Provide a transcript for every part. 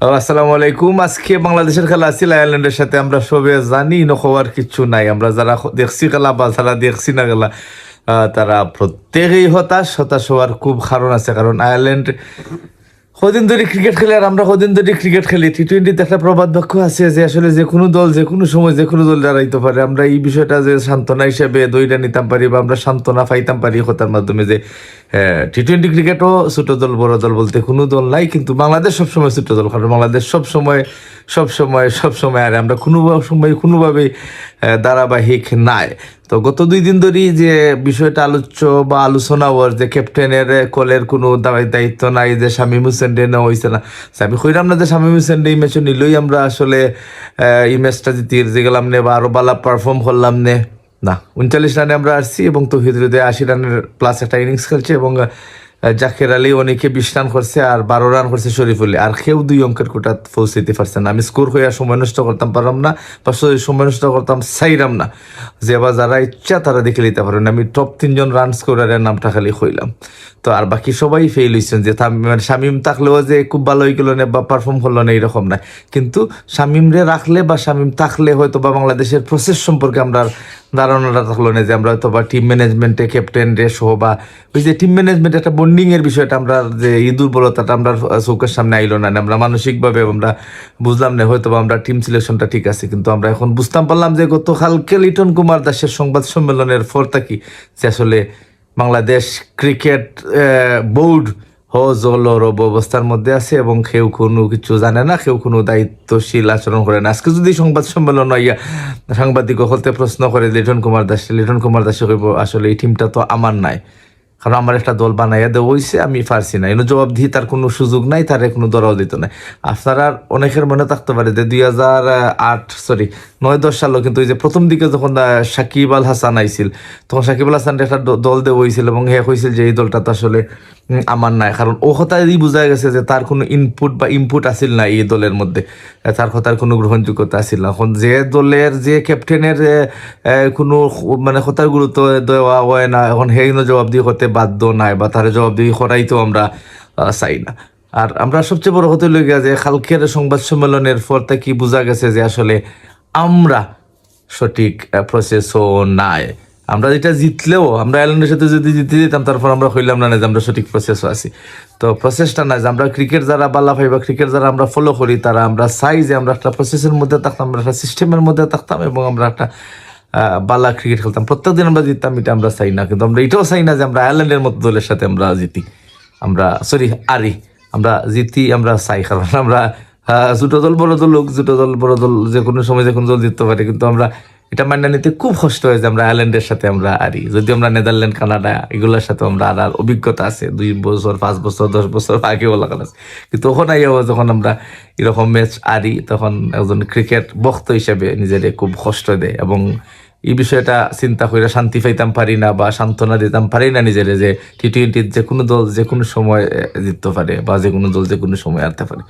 আসসালামু আলাইকুম। আজকে বাংলাদেশের খেলা আছিল আয়ারল্যান্ডের সাথে। আমরা সবে জানি হওয়ার কিছু নাই। আমরা যারা দেখছি খেলা বা যারা দেখছি না খেলা, তারা প্রত্যেকেই হতাশ হওয়ার খুব কারণ আছে। কারণ আয়ারল্যান্ড কদিন ধরে ক্রিকেট খেলে আর আমরা কদিন ধরে ক্রিকেট খেলি। টি-20তে একটা প্রবাদ বাক্য আছে যে আসলে যে কোনো দল যে কোনো সময় যে কোনো দল দাঁড়াইতে পারে। আমরা এই বিষয়টা যে সান্ত্বনা হিসেবে দইটা নিতাম পারি বা আমরা সান্ত্বনা পাইতাম পারি কথার মাধ্যমে যে টি-20 ক্রিকেটও ছোট দল বড় দল বলতে কোনো দল নাই, কিন্তু বাংলাদেশ সবসময় ছোট দল। কারণ বাংলাদেশ সবসময় আর আমরা কোনো সময় কোনোভাবেই ধারাবাহিক নাই। তো গত 2 দিন ধরেই যে বিষয়টা আলোচ্য বা আলোচনা হওয়ার যে ক্যাপ্টেনের কলের কোনো দায়িত্ব নাই, যে শামীম হোসেন ডে নেওয়া হয়েছে না। আমি কইলাম না যে শামীম হোসেন ডে এই ম্যাচে নিলই আমরা আসলে এই ম্যাচটা জিতিয়ে যে গেলাম নে বা আরো ভালো পারফর্ম করলাম নে। না, 39 রানে আমরা আসছি এবং তৌহিদ হৃদয় 80 রানের প্লাস একটা ইনিংস খেলছে এবং জাকের আলী অনেকে 20 রান করছে আর 12 রান করছে শরীফুল্লাহ। আর কেউ 2 অঙ্কের কোটা পৌঁছাইতে পারছে না। আমি স্কোর হইয়া সময় নষ্ট করতাম পারলাম না বা সময় নষ্ট করতাম চাইলাম না, যে আবার যারা ইচ্ছা তারা দেখে নিতে পারেন। আমি টপ 3জন রান স্কোরারের নামটা খালি হইলাম। তো আর বাকি সবাই ফেল হয়েছেন, যে মানে শামীম থাকলেও যে খুব ভালো হয়ে গেল না বা পারফর্ম করলো না এইরকম না। কিন্তু শামীমরে রাখলে বা শামীম থাকলে হয়তো বা বাংলাদেশের প্রসেস সম্পর্কে আমরা ধারণাটা থাকলো না, যে আমরা হয়তো বা টিম ম্যানেজমেন্টে ক্যাপ্টেন রে সহ বা ওই যে টিম ম্যানেজমেন্ট একটা বন্ডিং এর বিষয়টা আমরা যে এই দুর্বলতাটা আমরা চোখের সামনে আইলো না। আমরা মানসিকভাবে আমরা বুঝলাম না হয়তো বা আমরা টিম সিলেকশনটা ঠিক আছে, কিন্তু আমরা এখন বুঝতাম পারলাম যে গতকালকে লিটন কুমার দাসের সংবাদ সম্মেলনের পর থাকি যে আসলে বাংলাদেশ ক্রিকেট বোর্ড জলরব অবস্থার মধ্যে আছে এবং কেউ কোনো কিছু জানে না, কেউ কোনো দায়িত্বশীল আচরণ করে না। আজকে যদি সংবাদ সম্মেলন হইয়া সাংবাদিক হলতে প্রশ্ন করে লিটন কুমার দাসে কইব আসলে এই টিমটা তো আমার নাই, কারণ আমার একটা দল বানাইয়া দেওয়া হয়েছে, আমি পারছি না। এনে জবাব দিই তার কোনো সুযোগ নাই, তার কোনো দরাও দিত নাই। আপনারা অনেকের মনে থাকতে পারে যে 2009-10 সালও কিন্তু ওই যে প্রথম দিকে যখন সাকিব আল হাসান আইছিল, তখন সাকিব আল হাসান একটা দল দেওয়া হয়েছিল এবং হে হয়েছিল যে এই দলটা তো আসলে আমার নাই। কারণ ও কথাই বোঝা গেছে যে তার কোনো ইনপুট আসিল না এই দলের মধ্যে, তার কথার কোনো গ্রহণযোগ্যতা আসিল না। এখন যে দলের যে ক্যাপ্টেনের কোনো মানে কথার গুরুত্ব দেওয়া হয় না, এখন সেই জবাব দিয়ে করতে বাধ্য নাই বা তার জবাব দিয়ে করাই তো আমরা চাই না। আর আমরা সবচেয়ে বড় হতে লইয়া যে কালকের সংবাদ সম্মেলনের পর থেকে বোঝা গেছে যে আসলে আমরা সঠিক প্রসেসও নাই। আমরা যেটা জিতলেও আমরা আয়ারল্যান্ডের সাথে যদি জিতে দিতাম তারপর আমরা হইলাম না যে আমরা সঠিক প্রসেসও আছি। তো প্রসেসটা নাই যে আমরা ক্রিকেট যারা বালা ভাই বা ক্রিকেট যারা আমরা ফলো করি তারা আমরা চাই যে আমরা একটা প্রসেসের মধ্যে থাকতাম, আমরা একটা সিস্টেমের মধ্যে থাকতাম এবং আমরা একটা বালা ক্রিকেট খেলতাম। প্রত্যেকদিন আমরা জিততাম, এটা আমরা চাই না। কিন্তু আমরা এটাও চাই না যে আমরা আয়ারল্যান্ডের মতো দলের সাথে আমরা জিতি, আমরা জিতি আমরা চাই। কারণ আমরা ছোট দল বড় দল হোক, ছোট দল বড় দল যে কোনো সময় যে কোনো দল জিততে পারে, কিন্তু আমরা এটা মান্য নিতে খুব কষ্ট হয় যে আমরা আয়ারল্যান্ডের সাথে আমরা হারি। যদি আমরা নেদারল্যান্ড কানাডা এগুলোর সাথে আমরা আর অভিজ্ঞতা আছে 2 বছর 5 বছর 10 বছর আগে বলা আছে, কিন্তু তখন যখন আমরা এরকম ম্যাচ হারি তখন একজন ক্রিকেট ভক্ত হিসেবে নিজের খুব কষ্ট দেয় এবং এই বিষয়টা চিন্তা করে শান্তি পাইতাম পারি না বা সান্ত্বনা দিতাম পারি না নিজের, যে টি-20 যে কোনো দল যে কোনো সময় জিততে পারে বা যে কোনো দল যে কোনো সময় হারতে পারে।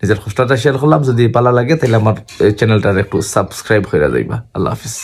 নিজের কষ্টটা শেয়ার করলাম। যদি ভালো লাগে তাহলে আমার চ্যানেলটার একটু সাবস্ক্রাইব করে যাইবা। আল্লাহ হাফিজ।